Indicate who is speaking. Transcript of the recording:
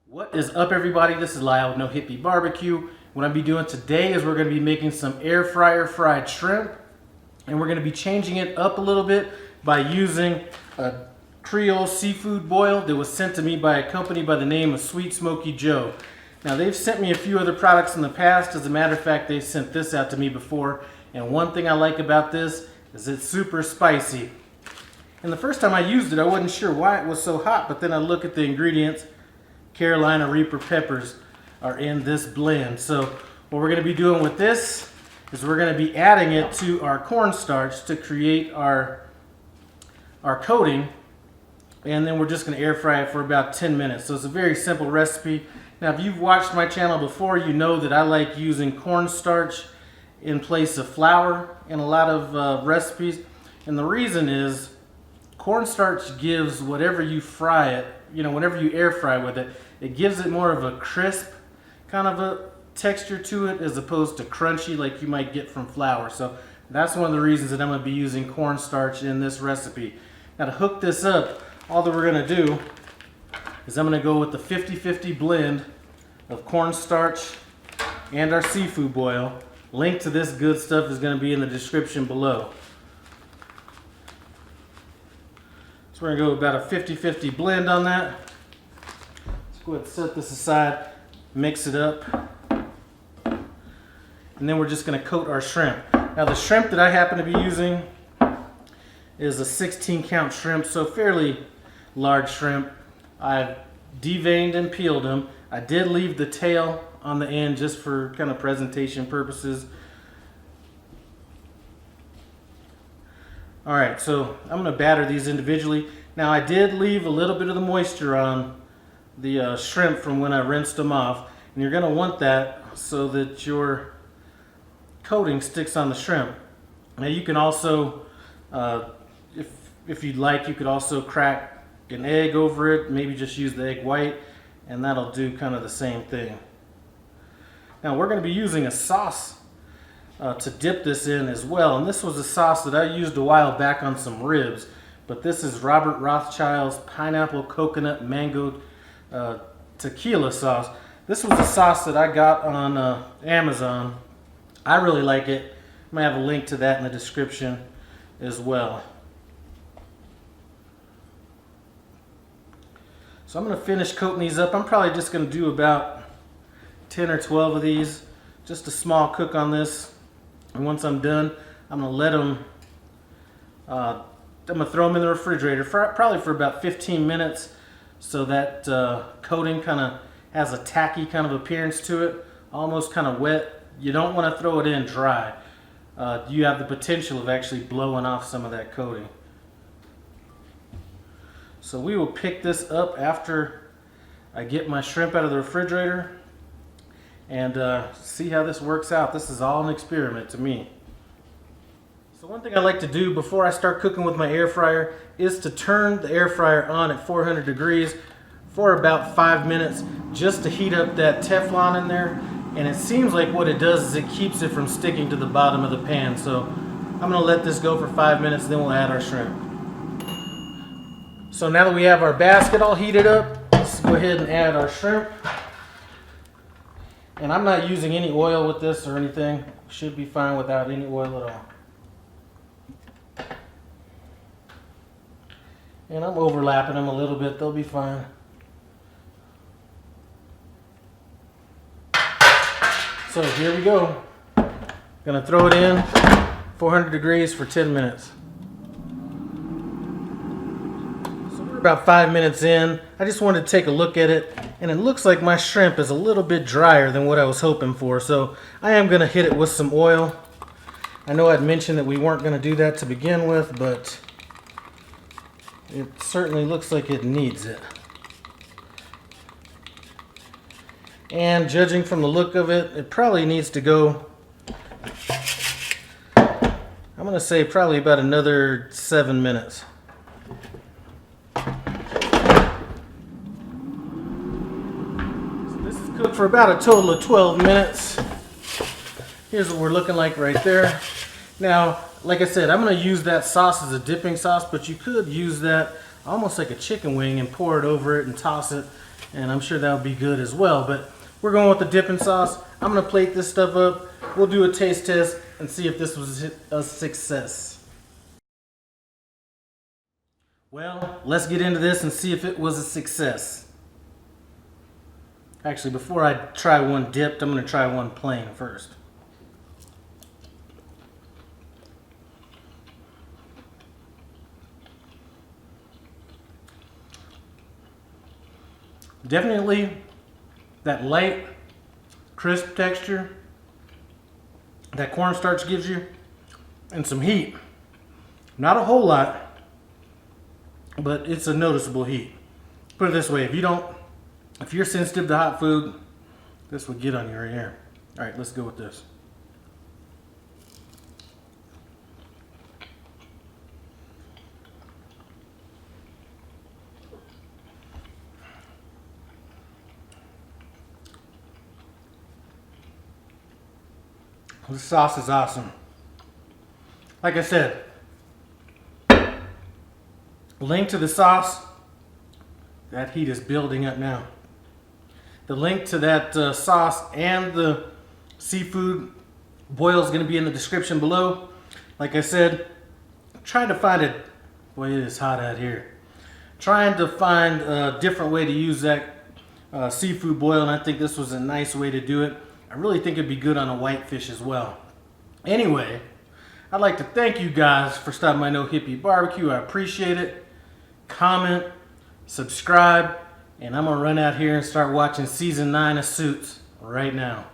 Speaker 1: What is up, everybody? This is Lyle with No Hippie Barbecue. What I'll be doing today is we're going to be making some air fryer fried shrimp, and we're going to be changing it up a little bit by using a Creole Seafood Boil that was sent to me by a company by the name of Sweet Smokie Joe. Now, they've sent me a few other products in the past. As a matter of fact, they sent this out to me before, and one thing I like about this is it's super spicy. And the first time I used it, I wasn't sure why it was so hot, but then I look at the ingredients. Carolina Reaper peppers are in this blend. So what we're going to be doing with this is we're going to be adding it to our cornstarch to create our coating, and then we're just going to air fry it for about 10 minutes. So it's a very simple recipe. Now, if you've watched my channel before, you know that I like using cornstarch in place of flour in a lot of recipes, and the reason is cornstarch gives whatever you fry it, whenever you air fry with it, it gives it more of a crisp kind of a texture to it as opposed to crunchy like you might get from flour. So that's one of the reasons that I'm going to be using cornstarch in this recipe. Now, to hook this up, all that we're going to do is I'm going to go with the 50-50 blend of cornstarch and our seafood boil. Link to this good stuff is going to be in the description below. So we're going to go about a 50-50 blend on that. Let's go ahead and set this aside, mix it up, and then we're just going to coat our shrimp. Now, the shrimp that I happen to be using is a 16-count shrimp, so fairly large shrimp. I've deveined and peeled them. I did leave the tail on the end just for kind of presentation purposes. Alright, so I'm going to batter these individually. Now, I did leave a little bit of the moisture on the shrimp from when I rinsed them off, and you're going to want that so that your coating sticks on the shrimp. Now, you can also, if you'd like, you could also crack an egg over it, maybe just use the egg white, and that'll do kind of the same thing. Now, we're going to be using a sauce to dip this in as well, and this was a sauce that I used a while back on some ribs, but this is Robert Rothschild's pineapple coconut mango tequila sauce. This was a sauce that I got on Amazon. I really like it. I might have a link to that in the description as well. So I'm going to finish coating these up. I'm probably just going to do about 10 or 12 of these, just a small cook on this. And once I'm done, I'm going to let them, I'm going to throw them in the refrigerator probably for about 15 minutes so that coating kind of has a tacky kind of appearance to it, almost kind of wet. You don't want to throw it in dry. You have the potential of actually blowing off some of that coating. So we will pick this up after I get my shrimp out of the refrigerator and see how this works out. This is all an experiment to me. So one thing I like to do before I start cooking with my air fryer is to turn the air fryer on at 400 degrees for about 5 minutes just to heat up that Teflon in there. And it seems like what it does is it keeps it from sticking to the bottom of the pan. So I'm going to let this go for 5 minutes, then we'll add our shrimp. So now that we have our basket all heated up, let's go ahead and add our shrimp. And I'm not using any oil with this or anything. Should be fine without any oil at all. And I'm overlapping them a little bit. They'll be fine. So here we go. Gonna throw it in 400 degrees for 10 minutes. So we're about 5 minutes in. I just wanted to take a look at it, and it looks like my shrimp is a little bit drier than what I was hoping for. So I am gonna hit it with some oil. I know I'd mentioned that we weren't gonna do that to begin with, but it certainly looks like it needs it. And judging from the look of it, it probably needs to go, I'm going to say probably about another 7 minutes. So this is cooked for about a total of 12 minutes. Here's what we're looking like right there. Now, like I said, I'm going to use that sauce as a dipping sauce, but you could use that almost like a chicken wing and pour it over it and toss it. and I'm sure that'll be good as well. But we're going with the dipping sauce. I'm gonna plate this stuff up. We'll do a taste test and see if this was a success. Well, let's get into this and see if it was a success. Actually, before I try one dipped, I'm gonna try one plain first. Definitely that light, crisp texture that cornstarch gives you, and some heat. Not a whole lot, but it's a noticeable heat. Put it this way, if you're sensitive to hot food, this would get on you right here. All right, let's go with this. This sauce is awesome. Like I said, link to the sauce. That heat is building up now. The link to that sauce and the seafood boil is going to be in the description below. Like I said, trying to find it. Boy, it is hot out here. Trying to find a different way to use that seafood boil, and I think this was a nice way to do it. I really think it'd be good on a whitefish as well. Anyway, I'd like to thank you guys for stopping by No Hippie Barbecue. I appreciate it. Comment, subscribe, and I'm gonna run out here and start watching season 9 of Suits right now.